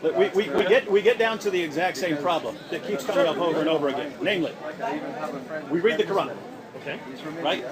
We get down to the exact same problem that keeps coming up over and over again. Namely, we read the Quran, okay, right?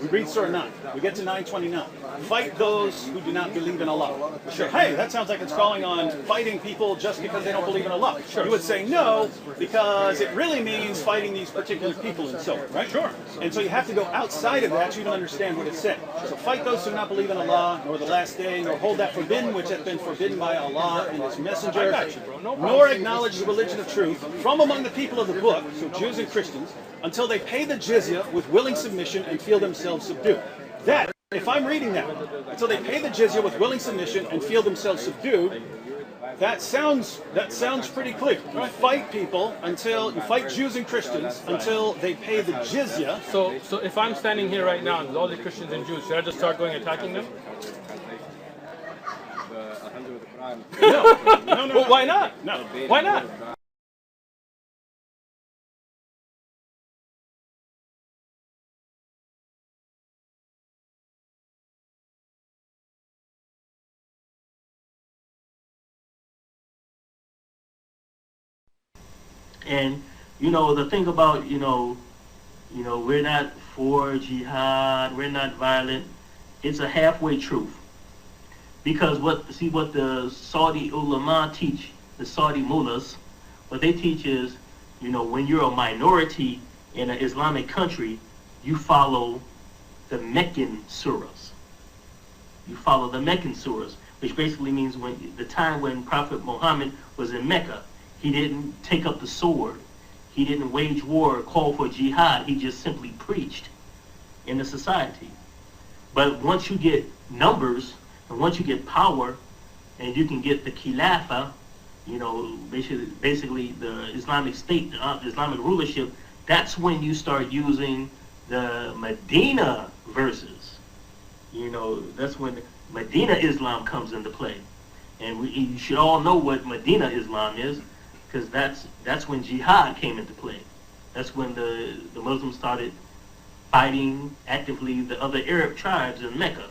We read Surah 9. We get to 929. Fight those who do not believe in Allah. Sure. Hey, that sounds like it's calling on fighting people just because they don't believe in Allah. Sure. You would say no, because it really means fighting these particular people and so on, right? Sure. And so you have to go outside of that to even understand what it's saying. So fight those who do not believe in Allah, nor the last day, nor hold that forbidden which hath been forbidden by Allah and His Messenger, nor acknowledge the religion of truth from among the people of the book, so Jews and Christians, until they pay the jizya with willing submission and feel themselves subdued. That, if I'm reading that, until they pay the jizya with willing submission and feel themselves subdued, that sounds pretty clear. You fight people until you fight Jews and Christians until they pay the jizya. So if I'm standing here right now and there's all the Christians and Jews, should I just start going attacking them? No. Well, why not? No. Why not? And the thing about we're not for jihad, we're not violent. It's a halfway truth, because what the Saudi ulama teach, the Saudi mullahs, what they teach is, when you're a minority in an Islamic country, you follow the Meccan surahs. You follow the Meccan surahs, which basically means the time when Prophet Muhammad was in Mecca. He didn't take up the sword. He didn't wage war or call for jihad. He just simply preached in the society. But once you get numbers, and once you get power, and you can get the Khilafah, basically the Islamic State, the Islamic rulership, that's when you start using the Medina verses. That's when Medina Islam comes into play. And you should all know what Medina Islam is, because that's when jihad came into play. That's when the Muslims started fighting actively the other Arab tribes in Mecca.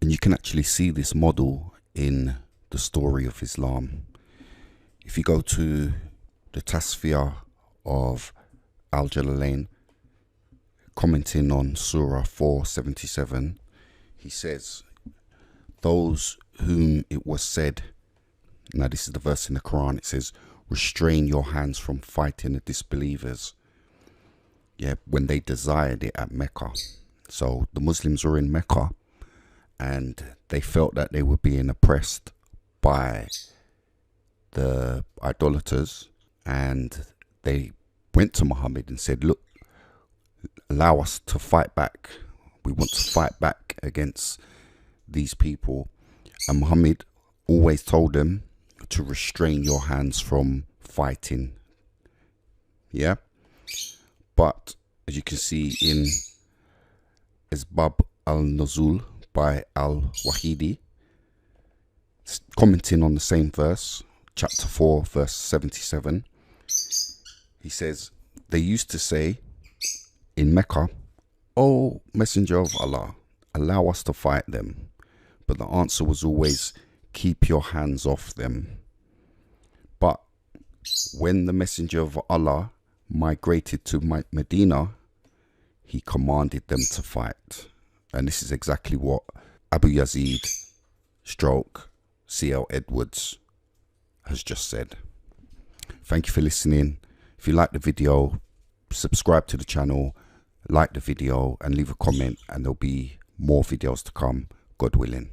And you can actually see this model in the story of Islam. If you go to the Tasfiyah of Al-Jalalain, commenting on Surah 477, he says, those whom it was said, now this is the verse in the Quran, it says, restrain your hands from fighting the disbelievers. Yeah, when they desired it at Mecca. So the Muslims were in Mecca, and they felt that they were being oppressed by the idolaters, and they went to Muhammad and said, look, allow us to fight back. We want to fight back against these people. And Muhammad always told them to restrain your hands from fighting. Yeah. But as you can see in Asbab al-Nuzul by al-Wahidi, commenting on the same verse, chapter 4, verse 77, he says, they used to say in Mecca, "O Messenger of Allah, allow us to fight them." But the answer was always, keep your hands off them. But when the Messenger of Allah migrated to Medina, he commanded them to fight. And this is exactly what Abu Yazid CL Edwards has just said. Thank you for listening. If you like the video, subscribe to the channel, like the video, and leave a comment, and there'll be more videos to come, God willing.